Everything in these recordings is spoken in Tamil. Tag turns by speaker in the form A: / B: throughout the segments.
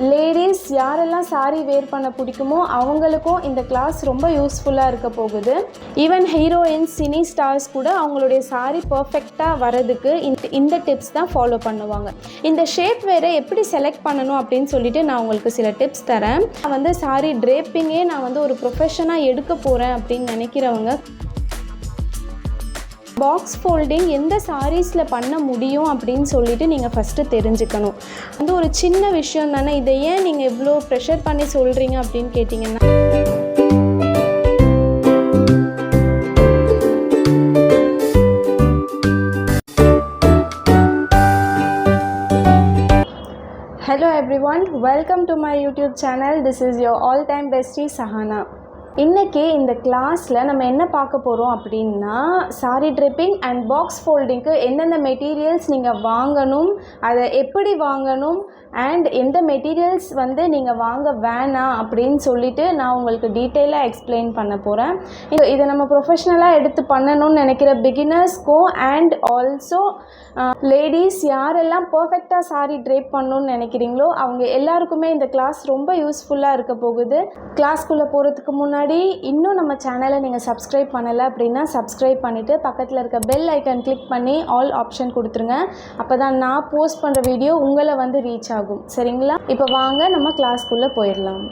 A: லேடிஸ் யாரெல்லாம் சாரி வேர் பண்ண பிடிக்குமோ அவங்களுக்கும் இந்த கிளாஸ் ரொம்ப யூஸ்ஃபுல்லாக இருக்க போகுது. ஈவன் ஹீரோயின்ஸ், சினி ஸ்டார்ஸ் கூட அவங்களுடைய சாரி பர்ஃபெக்டாக வரதுக்கு இந்த டிப்ஸ் தான் ஃபாலோ பண்ணுவாங்க. இந்த ஷேப் வேறு எப்படி செலக்ட் பண்ணணும் அப்படின்னு சொல்லிட்டு நான் உங்களுக்கு சில டிப்ஸ் தரேன். நான் வந்து சாரி ட்ரேப்பிங்கே நான் வந்து ஒரு ப்ரொஃபஷனாக எடுக்க போகிறேன் அப்படின்னு நினைக்கிறவங்க பாக்ஸ் ஃபோல்டிங் எந்த சாரீஸில் பண்ண முடியும் அப்படின்னு சொல்லிட்டு நீங்கள் ஃபஸ்ட்டு தெரிஞ்சுக்கணும். வந்து ஒரு சின்ன விஷயம் தானே, இதை ஏன் நீங்கள் இவ்வளோ ப்ரெஷர் பண்ணி சொல்கிறீங்க அப்படின்னு கேட்டிங்கன்னா, Hello everyone, welcome to my YouTube channel. This is your all-time bestie Sahana. இன்றைக்கி இந்த கிளாஸில் நம்ம என்ன பார்க்க போகிறோம் அப்படின்னா, சாரி ட்ரிப்பிங் அண்ட் பாக்ஸ் ஃபோல்டிங்க்கு எந்தெந்த மெட்டீரியல்ஸ் நீங்கள் வாங்கணும், அதை எப்படி வாங்கணும், அண்ட் எந்த மெட்டீரியல்ஸ் வந்து நீங்கள் வாங்க வேணாம் அப்படின்னு சொல்லிட்டு நான் உங்களுக்கு டீட்டெயிலாக எக்ஸ்பிளைன் பண்ண போகிறேன். இதை நம்ம ப்ரொஃபஷ்னலாக எடுத்து பண்ணணும்னு நினைக்கிற பிகினர்ஸ்க்கும் அண்ட் ஆல்சோ லேடிஸ் யாரெல்லாம் பர்ஃபெக்டாக சாரி ட்ரேப் பண்ணணும்னு நினைக்கிறீங்களோ அவங்க எல்லாருக்குமே இந்த கிளாஸ் ரொம்ப யூஸ்ஃபுல்லாக இருக்க போகுது. கிளாஸ்க்குள்ளே போகிறதுக்கு முன்னாடி இன்னும் நம்ம சேனலை நீங்கள் சப்ஸ்கிரைப் பண்ணலை அப்படின்னா சப்ஸ்கிரைப் பண்ணிவிட்டு பக்கத்தில் இருக்க பெல் ஐக்கன் கிளிக் பண்ணி ஆல் ஆப்ஷன் கொடுத்துருங்க. அப்போ தான் நான் போஸ்ட் பண்ணுற வீடியோ உங்களை வந்து ரீச் ஆகும். சரிங்களா? இப்போ வாங்க நம்ம கிளாஸ்க்குள்ளே போயிடலாம்.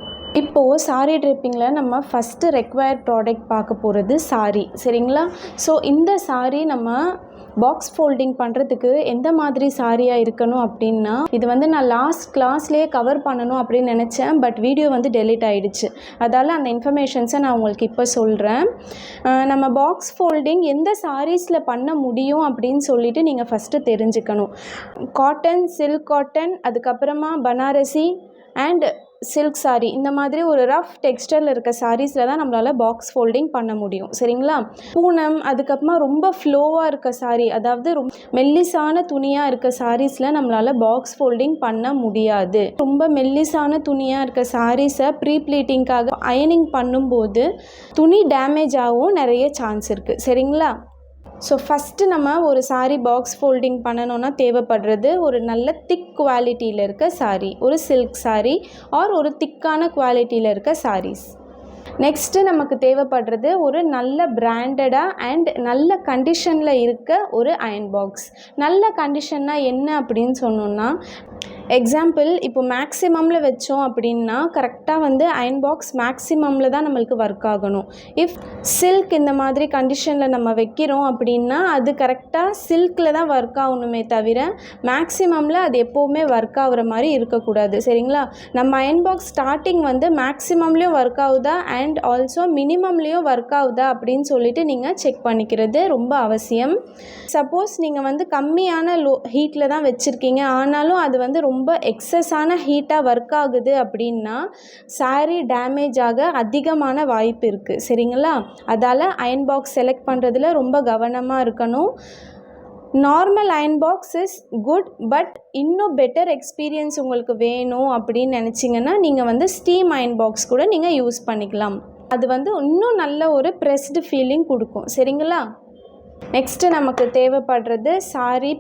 A: இப்போது சாரி ட்ரிப்பிங்கில் நம்ம ஃபஸ்ட்டு ரெக்வயர்ட் ப்ராடக்ட் பார்க்க போகிறது சாரி. சரிங்களா? ஸோ இந்த சாரி நம்ம பாக்ஸ் ஃபோல்டிங் பண்ணுறதுக்கு எந்த மாதிரி சாரியாக இருக்கணும் அப்படின்னா, இது வந்து நான் லாஸ்ட் கிளாஸ்லேயே கவர் பண்ணணும் அப்படின்னு நினச்சேன். பட் வீடியோ வந்து டெலீட் ஆகிடுச்சு. அதால் அந்த இன்ஃபர்மேஷன்ஸை நான் உங்களுக்கு இப்போ சொல்கிறேன். நம்ம பாக்ஸ் ஃபோல்டிங் எந்த சாரீஸில் பண்ண முடியும் அப்படின்னு சொல்லிட்டு நீங்கள் ஃபஸ்ட்டு தெரிஞ்சுக்கணும். காட்டன், சில்க் காட்டன், அதுக்கப்புறமா பனாரசி அண்ட் சில்க் சாரீ, இந்த மாதிரி ஒரு ரஃப் டெக்ஸ்டரில் இருக்க சாரீஸில் தான் நம்மளால் பாக்ஸ் ஃபோல்டிங் பண்ண முடியும். சரிங்களா? பூனம், அதுக்கப்புறமா ரொம்ப ஃப்ளோவாக இருக்க சாரீ, அதாவது ரொம்ப மெல்லிசான துணியாக இருக்க சாரீஸில் நம்மளால் பாக்ஸ் ஃபோல்டிங் பண்ண முடியாது. ரொம்ப மெல்லிசான துணியாக இருக்க சாரீஸை ப்ரீ ப்ளீட்டிங்காக அயனிங் பண்ணும்போது துணி டேமேஜ் ஆகவும் நிறைய சான்ஸ் இருக்குது. சரிங்களா? ஸோ ஃபஸ்ட்டு நம்ம ஒரு சாரீ பாக்ஸ் ஃபோல்டிங் பண்ணணுன்னா தேவைப்படுறது ஒரு நல்ல திக் குவாலிட்டியில் இருக்க சாரீ, ஒரு சில்க் சாரீ ஆர் ஒரு திக்கான குவாலிட்டியில் இருக்க சாரீஸ். நெக்ஸ்ட்டு நமக்கு தேவைப்படுறது ஒரு நல்ல பிராண்டடாக அண்ட் நல்ல கண்டிஷனில் இருக்க ஒரு அயன் பாக்ஸ். நல்ல கண்டிஷன்னா என்ன அப்படின்னு சொன்னோன்னா, எக்ஸாம்பிள் இப்போ மேக்ஸிமமில் வச்சோம் அப்படின்னா கரெக்டாக வந்து அயன் பாக்ஸ் மேக்ஸிமமில் தான் நம்மளுக்கு ஒர்க் ஆகணும். இஃப் சில்க் இந்த மாதிரி கண்டிஷனில் நம்ம வைக்கிறோம் அப்படின்னா அது கரெக்டாக சில்கில் தான் ஒர்க் ஆகணுமே தவிர மேக்ஸிமமில் அது எப்போவுமே ஒர்க் ஆகிற மாதிரி இருக்கக்கூடாது. சரிங்களா? நம்ம அயன் பாக்ஸ் ஸ்டார்டிங் வந்து மேக்ஸிமம்லேயும் ஒர்க் ஆகுதா அண்ட் ஆல்சோ மினிமம்லேயும் ஒர்க் ஆகுதா அப்படின்னு சொல்லிட்டு நீங்கள் செக் பண்ணிக்கிறது ரொம்ப அவசியம். சப்போஸ் நீங்கள் வந்து கம்மியான ஹீட்டில் தான் வச்சுருக்கீங்க, ஆனாலும் அது வந்து ரொம்ப எக்ஸஸான ஹீட்டாக ஒர்க் ஆகுது அப்படின்னா சாரீ டேமேஜ் ஆக அதிகமான வாய்ப்பு இருக்குது. சரிங்களா? அதால் அயன் பாக்ஸ் செலக்ட் பண்ணுறதுல ரொம்ப கவனமாக இருக்கணும். Normal iron box is good, but இன்னும் பெட்டர் எக்ஸ்பீரியன்ஸ் உங்களுக்கு வேணும் அப்படின்னு நினச்சிங்கன்னா நீங்கள் வந்து ஸ்டீம் அயன் பாக்ஸ் கூட நீங்கள் யூஸ் பண்ணிக்கலாம். அது வந்து இன்னும் நல்ல ஒரு ப்ரெஸ்டு ஃபீலிங் கொடுக்கும். சரிங்களா? நெக்ஸ்ட்டு நமக்கு தேவைப்படுறது சாரீ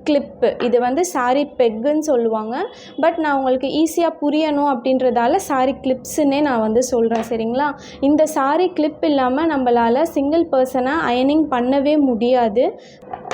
A: கிளிப்பு. இது வந்து சாரீ பெக்குன்னு சொல்லுவாங்க. பட் நான் உங்களுக்கு ஈஸியாக புரியணும் அப்படின்றதால சாரீ கிளிப்ஸுன்னே நான் வந்து சொல்கிறேன். சரிங்களா? இந்த சாரீ கிளிப் இல்லாமல் நம்மளால் சிங்கிள் பர்சனாக அயனிங் பண்ணவே முடியாது.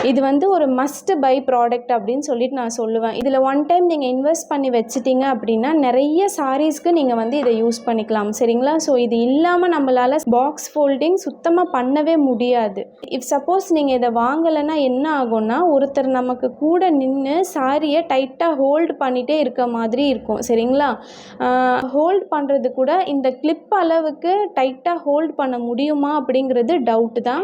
A: இது வந்து ஒரு மஸ்ட் பை ப்ராடக்ட் அப்படின்னு சொல்லிட்டு நான் சொல்லுவேன். இதில் ஒன் டைம் நீங்கள் இன்வெஸ்ட் பண்ணி வச்சிட்டிங்க அப்படின்னா நிறைய சாரீஸ்க்கு நீங்கள் வந்து இதை யூஸ் பண்ணிக்கலாம். சரிங்களா? ஸோ இது இல்லாமல் நம்மளால் பாக்ஸ் ஃபோல்டிங் சுத்தமாக பண்ணவே முடியாது. இஃப் சப்போஸ் நீங்கள் இதை வாங்கலைன்னா என்ன ஆகும்னா, ஒருத்தர் நமக்கு கூட நின்று சாரியை டைட்டாக ஹோல்டு பண்ணிகிட்டே இருக்க மாதிரி இருக்கும். சரிங்களா? ஹோல்டு பண்ணுறது கூட இந்த கிளிப் அளவுக்கு டைட்டாக ஹோல்டு பண்ண முடியுமா அப்படிங்கிறது டவுட்டு தான்.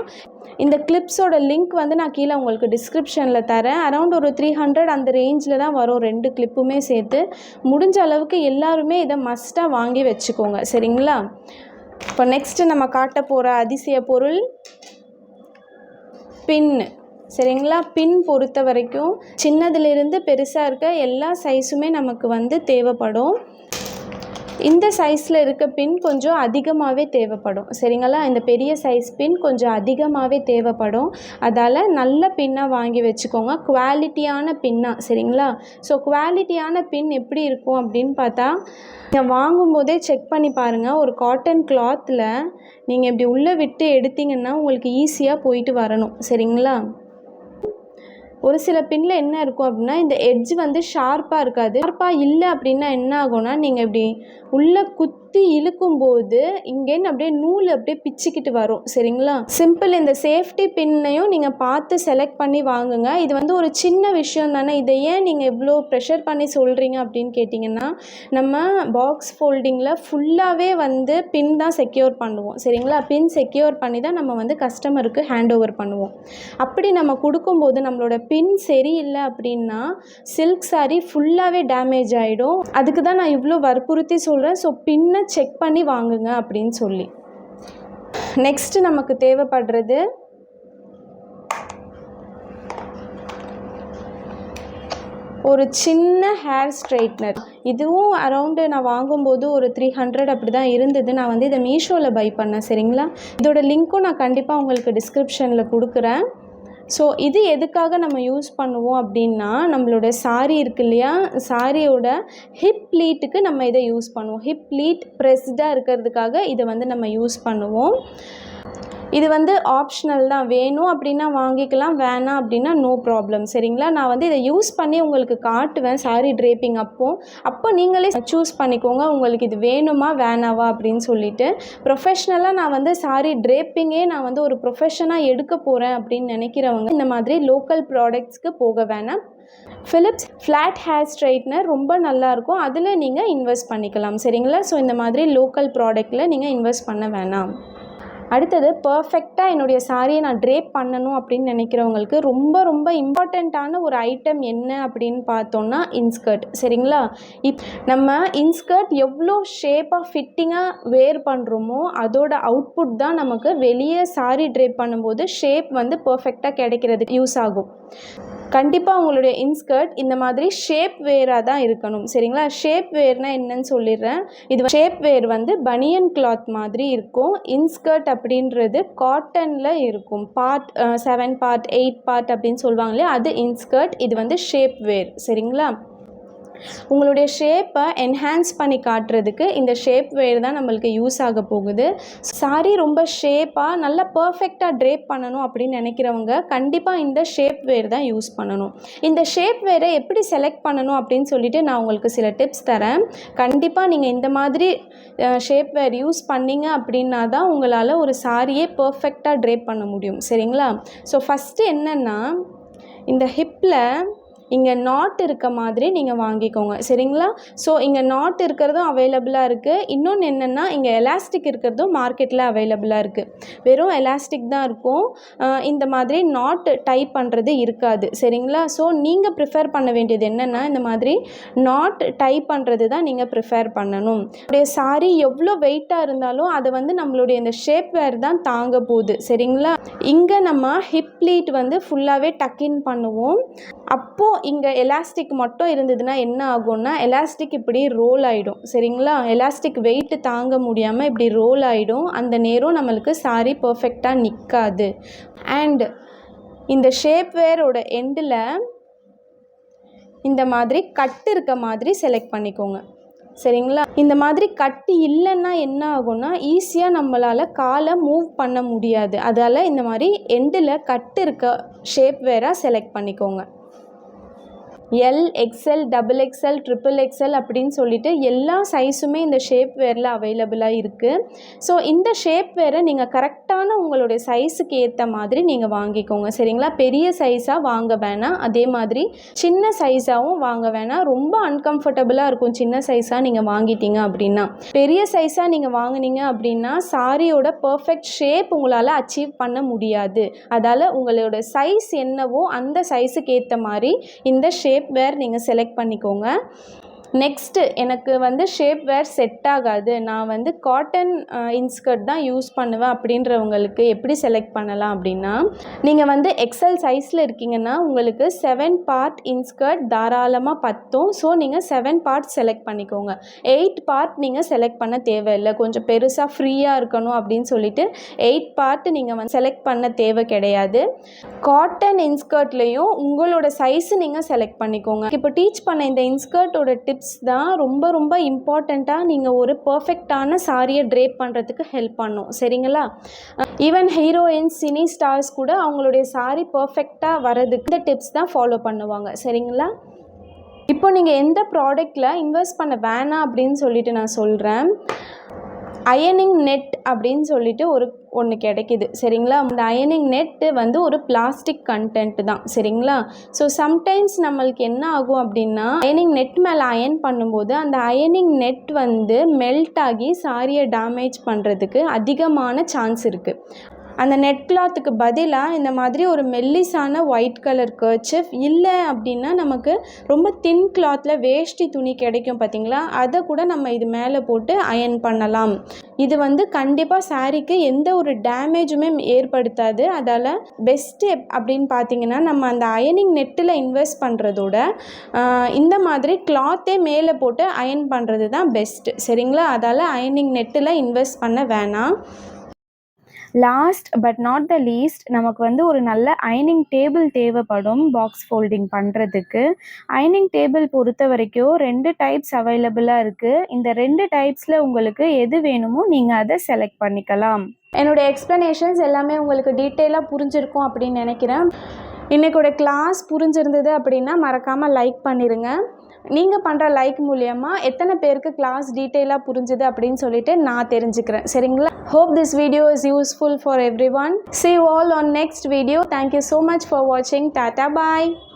A: இந்த கிளிப்ஸோட லிங்க் வந்து நான் கீழே உங்களுக்கு டிஸ்கிரிப்ஷனில் தரேன். அரௌண்ட் ஒரு 300 அந்த ரேஞ்சில் தான் வரும் 2 கிளிப்புமே சேர்த்து. முடிஞ்ச அளவுக்கு எல்லாருமே இதை மஸ்ட்டாக வாங்கி வச்சுக்கோங்க. சரிங்களா? இப்போ நெக்ஸ்ட்டு நம்ம காட்ட போகிற அதிசய பொருள் பின்னு. சரிங்களா? பின் பொறுத்த வரைக்கும் சின்னதுலேருந்து பெருசாக இருக்க எல்லா சைஸுமே நமக்கு வந்து தேவைப்படும். இந்த சைஸில் இருக்க பின் கொஞ்சம் அதிகமாகவே தேவைப்படும் சரிங்களா. இந்த பெரிய சைஸ் பின் கொஞ்சம் அதிகமாகவே தேவைப்படும். அதால் நல்ல பின்னாக வாங்கி வச்சுக்கோங்க, குவாலிட்டியான பின்னாக சரிங்களா. ஸோ குவாலிட்டியான பின் எப்படி இருக்கும் அப்படின்னு பார்த்தா, நீங்கள் வாங்கும்போதே செக் பண்ணி பாருங்கள். ஒரு காட்டன் கிளாத்தில் நீங்கள் இப்படி உள்ளே விட்டு எடுத்திங்கன்னா உங்களுக்கு ஈஸியாக போயிட்டு வரணும் சரிங்களா. ஒரு சில பின்னில் என்ன இருக்கும் அப்படின்னா, இந்த எட்ஜ் வந்து ஷார்ப்பாக இருக்காது. ஷார்ப்பாக இல்லை அப்படின்னா என்ன ஆகும்னா, நீங்கள் இப்படி உள்ளே குத்தி இழுக்கும்போது இங்கேன்னு அப்படியே நூல் அப்படியே பிச்சுக்கிட்டு வரும் சரிங்களா. சிம்பிள். இந்த சேஃப்டி பின்னையும் நீங்கள் பார்த்து செலக்ட் பண்ணி வாங்குங்க. இது வந்து ஒரு சின்ன விஷயம் தானே, இதை ஏன் நீங்கள் இவ்வளோ ப்ரெஷர் பண்ணி சொல்கிறீங்க அப்படின்னு கேட்டிங்கன்னா, நம்ம பாக்ஸ் ஃபோல்டிங்கில் ஃபுல்லாகவே வந்து பின் தான் செக்யூர் பண்ணுவோம் சரிங்களா. பின் செக்யூர் பண்ணி தான் நம்ம வந்து கஸ்டமருக்கு ஹேண்ட் ஓவர் பண்ணுவோம். அப்படி நம்ம கொடுக்கும்போது நம்மளோட பின் சரியில்லை அப்படின்னா சில்க் சாரீ ஃபுல்லாகவே டேமேஜ் ஆகிடும். அதுக்கு தான் நான் இவ்வளோ வற்புறுத்தி சொல்கிறேன். ஸோ பின்னை செக் பண்ணி வாங்குங்க அப்படின்னு சொல்லி. நெக்ஸ்ட்டு நமக்கு தேவைப்படுறது ஒரு சின்ன ஹேர் ஸ்ட்ரைட்னர். இதுவும் அரௌண்டு நான் வாங்கும்போது ஒரு 300 அப்படி தான் இருந்தது. நான் வந்து இதை மீஷோவில் பை பண்ணேன் சரிங்களா. இதோட லிங்க்கும் நான் கண்டிப்பாக உங்களுக்கு டிஸ்கிரிப்ஷனில் கொடுக்குறேன். ஸோ இது எதுக்காக நம்ம யூஸ் பண்ணுவோம் அப்படின்னா, நம்மளோட சாரீ இருக்கு இல்லையா, சாரியோட ஹிப் ப்ளீட்டுக்கு நம்ம இதை யூஸ் பண்ணுவோம். ஹிப் ப்ளீட் ப்ரெஸ்டாக இருக்கிறதுக்காக இதை வந்து நம்ம யூஸ் பண்ணுவோம். இது வந்து ஆப்ஷனல் தான். வேணும் அப்படின்னா வாங்கிக்கலாம், வேணாம் அப்படின்னா நோ ப்ராப்ளம் சரிங்களா. நான் வந்து இதை யூஸ் பண்ணி உங்களுக்கு காட்டுவேன் சாரீ ட்ரேப்பிங் அப்போ நீங்களே சூஸ் பண்ணிக்கோங்க உங்களுக்கு இது வேணுமா வேணாவா அப்படின்னு சொல்லிட்டு. ப்ரொஃபஷ்னலாக நான் வந்து சாரீ ட்ரேப்பிங்கே நான் வந்து ஒரு ப்ரொஃபஷனாக எடுக்க போகிறேன் அப்படின்னு நினைக்கிறவங்க இந்த மாதிரி லோக்கல் ப்ராடக்ட்ஸ்க்கு போக வேணாம். ஃபிலிப்ஸ் ஃப்ளாட் ஹேர் ஸ்ட்ரைட்னர் ரொம்ப நல்லாயிருக்கும், அதில் நீங்கள் இன்வெஸ்ட் பண்ணிக்கலாம் சரிங்களா. ஸோ இந்த மாதிரி லோக்கல் ப்ராடக்டில் நீங்கள் இன்வெஸ்ட் பண்ண வேணாம். அடுத்தது பர்ஃபெக்டாக என்னுடைய சாரியை நான் ட்ரேப் பண்ணணும் அப்படின்னு நினைக்கிறவங்களுக்கு ரொம்ப ரொம்ப இம்பார்ட்டண்ட்டான ஒரு ஐட்டம் என்ன அப்படின்னு பார்த்தோன்னா இன்ஸ்கர்ட் சரிங்களா. நம்ம இன்ஸ்கர்ட் எவ்வளோ ஷேப்பாக ஃபிட்டிங்காக வேர் பண்ணுறோமோ அதோட அவுட்புட் தான் நமக்கு வெளியே சாரி ட்ரேப் பண்ணும்போது ஷேப் வந்து பர்ஃபெக்டாக கிடைக்கிறதுக்கு யூஸ் ஆகும். கண்டிப்பாக உங்களுடைய இன்ஸ்கர்ட் இந்த மாதிரி ஷேப் வேராக தான் இருக்கணும் சரிங்களா. ஷேப் வேர்னால் என்னன்னு சொல்லிடுறேன். இது ஷேப் வேர் வந்து பனியன் கிளாத் மாதிரி இருக்கும். இன்ஸ்கர்ட் அப்படின்றது காட்டனில் இருக்கும். பார்ட் 7 பார்ட் 8 பார்ட் அப்படின்னு சொல்லுவாங்க இல்லையா, அது இன்ஸ்கர்ட். இது வந்து ஷேப் வேர் சரிங்களா. உங்களுடைய ஷேப்பை என்ஹான்ஸ் பண்ணி காட்டுறதுக்கு இந்த ஷேப் வேர் தான் நம்மளுக்கு யூஸ் ஆக போகுது. சாரி ரொம்ப ஷேப்பாக நல்லா பர்ஃபெக்டாக ட்ரேப் பண்ணணும் அப்படின்னு நினைக்கிறவங்க கண்டிப்பாக இந்த ஷேப் வேர் தான் யூஸ் பண்ணணும். இந்த ஷேப் வேரை எப்படி செலக்ட் பண்ணணும் அப்படின்னு சொல்லிட்டு நான் உங்களுக்கு சில டிப்ஸ் தரேன். கண்டிப்பாக நீங்கள் இந்த மாதிரி ஷேப் வேர் யூஸ் பண்ணிங்க அப்படின்னா தான் உங்களால் ஒரு சாரியே பர்ஃபெக்டாக ட்ரேப் பண்ண முடியும் சரிங்களா. ஸோ ஃபஸ்ட்டு என்னென்னா, இந்த ஹிப்பில் இங்கே நாட் இருக்க மாதிரி நீங்கள் வாங்கிக்கோங்க சரிங்களா. ஸோ இங்கே நாட் இருக்கிறதும் அவைலபிளாக இருக்குது. இன்னொன்று என்னென்னா, இங்கே எலாஸ்டிக் இருக்கிறதும் மார்க்கெட்டில் அவைலபிளாக இருக்குது. வெறும் எலாஸ்டிக் தான் இருக்கும், இந்த மாதிரி நாட் டைப் பண்ணுறது இருக்காது சரிங்களா. ஸோ நீங்கள் ப்ரிஃபர் பண்ண வேண்டியது என்னென்னா, இந்த மாதிரி நாட் டைப் பண்ணுறது தான் நீங்கள் ப்ரிஃபர் பண்ணணும். உடைய சாரி எவ்வளோ வெயிட்டாக இருந்தாலும் அதை வந்து நம்மளுடைய இந்த ஷேப் வேர் தான் தாங்க போகுது சரிங்களா. இங்கே நம்ம ஹிப் ப்ளீட் வந்து ஃபுல்லாகவே டக்கின் பண்ணுவோம். அப்போது இங்கே எலாஸ்டிக் மட்டும் இருந்ததுன்னா என்ன ஆகும்னா, எலாஸ்டிக் இப்படி ரோல் ஆகிடும் சரிங்களா. எலாஸ்டிக் வெயிட்டு தாங்க முடியாமல் இப்படி ரோல் ஆகிடும். அந்த நேரம் நம்மளுக்கு சாரி பர்ஃபெக்டாக நிற்காது. அண்ட் இந்த ஷேப் வேரோட எண்டில் இந்த மாதிரி கட்டு இருக்க மாதிரி செலக்ட் பண்ணிக்கோங்க சரிங்களா. இந்த மாதிரி கட்டு இல்லைன்னா என்ன ஆகும்னா, ஈஸியாக நம்மளால் காலை மூவ் பண்ண முடியாது. அதால் இந்த மாதிரி எண்டில் கட்டு இருக்க ஷேப் வேராக செலக்ட் பண்ணிக்கோங்க. எல், எக்ஸ்எல், XXL, XXL அப்படின்னு சொல்லிட்டு எல்லா சைஸுமே இந்த ஷேப் வேரில் அவைலபிளாக இருக்குது. ஸோ இந்த ஷேப் வேரை நீங்கள் கரெக்டான உங்களுடைய சைஸுக்கு ஏற்ற மாதிரி நீங்கள் வாங்கிக்கோங்க சரிங்களா. பெரிய சைஸாக வாங்க வேணாம், அதே மாதிரி சின்ன சைஸாகவும் வாங்க வேணாம். ரொம்ப அன்கம்ஃபர்டபுளாக இருக்கும் சின்ன சைஸாக நீங்கள் வாங்கிட்டீங்க அப்படின்னா. பெரிய சைஸாக நீங்கள் வாங்கினீங்க அப்படின்னா சாரியோட பர்ஃபெக்ட் ஷேப் உங்களால் அச்சீவ் பண்ண முடியாது. அதால் உங்களோட சைஸ் என்னவோ அந்த சைஸுக்கு ஏற்ற மாதிரி இந்த ஷேப் வேர் நீங்கள் செலக்ட் பண்ணிக்கோங்க. நெக்ஸ்ட்டு எனக்கு வந்து ஷேப் வேர் செட் ஆகாது, நான் வந்து காட்டன் இன்ஸ்கர்ட் தான் யூஸ் பண்ணுவேன் அப்படின்றவங்களுக்கு எப்படி செலக்ட் பண்ணலாம் அப்படின்னா, நீங்கள் வந்து எக்ஸல் சைஸில் இருக்கீங்கன்னா உங்களுக்கு 7 பார்ட் இன்ஸ்கர்ட் தாராளமாக பத்தும். ஸோ நீங்கள் 7 பார்ட் செலக்ட் பண்ணிக்கோங்க. 8 பார்ட் நீங்கள் செலக்ட் பண்ண தேவையில்லை. கொஞ்சம் பெருசாக ஃப்ரீயாக இருக்கணும் அப்படின்னு சொல்லிட்டு 8 பார்ட் நீங்கள் வந்து செலக்ட் பண்ண தேவை கிடையாது. காட்டன் இன்ஸ்கர்ட்லேயும் உங்களோட சைஸு நீங்கள் செலக்ட் பண்ணிக்கோங்க. இப்போ டீச் பண்ண இந்த இன்ஸ்கர்ட்டோட டிப்ஸ் தான் ரொம்ப ரொம்ப இம்பார்ட்டண்ட்டாக நீங்கள் ஒரு பர்ஃபெக்டான சாரியை ட்ரேப் பண்ணுறதுக்கு ஹெல்ப் பண்ணும். சரிங்களா? ஈவன் ஹீரோயின்ஸ், சினி ஸ்டார்ஸ் கூட அவங்களுடைய சாரி பர்ஃபெக்டாக வரதுக்கு இந்த டிப்ஸ் தான் ஃபாலோ பண்ணுவாங்க. சரிங்களா? இப்போ நீங்கள் எந்த ப்ராடக்டில் இன்வெஸ்ட் பண்ண வேணாம் அப்படின்னு சொல்லிட்டு நான் சொல்கிறேன். அயனிங் நெட் அப்படின்னு சொல்லிட்டு ஒன்று கிடைக்கிது. சரிங்களா? அந்த அயனிங் நெட்டு வந்து ஒரு பிளாஸ்டிக் கண்டென்ட் தான். சரிங்களா? ஸோ சம்டைம்ஸ் நம்மளுக்கு என்ன ஆகும் அப்படின்னா, அயனிங் நெட் மேலே அயன் பண்ணும்போது அந்த அயனிங் நெட் வந்து மெல்ட் ஆகி சாரியை டேமேஜ் பண்ணுறதுக்கு அதிகமான சான்ஸ் இருக்குது. அந்த நெட் கிளாத்துக்கு பதிலாக இந்த மாதிரி ஒரு மெல்லிஸான ஒயிட் கலர் கர்ச்சிஃப், இல்லை அப்படின்னா நமக்கு ரொம்ப தின் கிளாத்தில் வேஷ்டி துணி கிடைக்கும் பார்த்தீங்களா, அதை கூட நம்ம இது மேலே போட்டு அயன் பண்ணலாம். இது வந்து கண்டிப்பாக சாரீக்கு எந்த ஒரு டேமேஜுமே ஏற்படுத்தாது. அதால் பெஸ்ட்டு அப்படின்னு பார்த்தீங்கன்னா, நம்ம அந்த அயனிங் நெட்டில் இன்வெஸ்ட் பண்ணுறதோட இந்த மாதிரி கிளாத்தே மேலே போட்டு அயன் பண்ணுறது தான் பெஸ்ட்டு. சரிங்களா? அதால் அயனிங் நெட்டில் இன்வெஸ்ட் பண்ண வேணாம். Last but not the least, நமக்கு வந்து ஒரு நல்ல அயனிங் டேபிள் தேவைப்படும் பாக்ஸ் ஃபோல்டிங் பண்ணுறதுக்கு. அயனிங் டேபிள் பொறுத்த வரைக்கும் 2 டைப்ஸ் அவைலபிளாக இருக்குது. இந்த 2 டைப்ஸில் உங்களுக்கு எது வேணுமோ நீங்கள் அதை செலக்ட் பண்ணிக்கலாம். என்னோடய எக்ஸ்ப்ளனேஷன்ஸ் எல்லாமே உங்களுக்கு டீட்டெயிலாக புரிஞ்சிருக்கும் அப்படின்னு நினைக்கிறேன். இன்றைக்கோட கிளாஸ் புரிஞ்சிருந்தது அப்படின்னா மறக்காமல் லைக் பண்ணிடுங்க. நீங்கள் பண்ணுற லைக் மூலயமா எத்தனை பேருக்கு கிளாஸ் டீட்டெயிலாக புரிஞ்சுது அப்படின்னு சொல்லிட்டு நான் தெரிஞ்சுக்கிறேன். சரிங்களா? Hope this video is useful for everyone. See you all on next video. Thank you so much for watching. Tata, bye.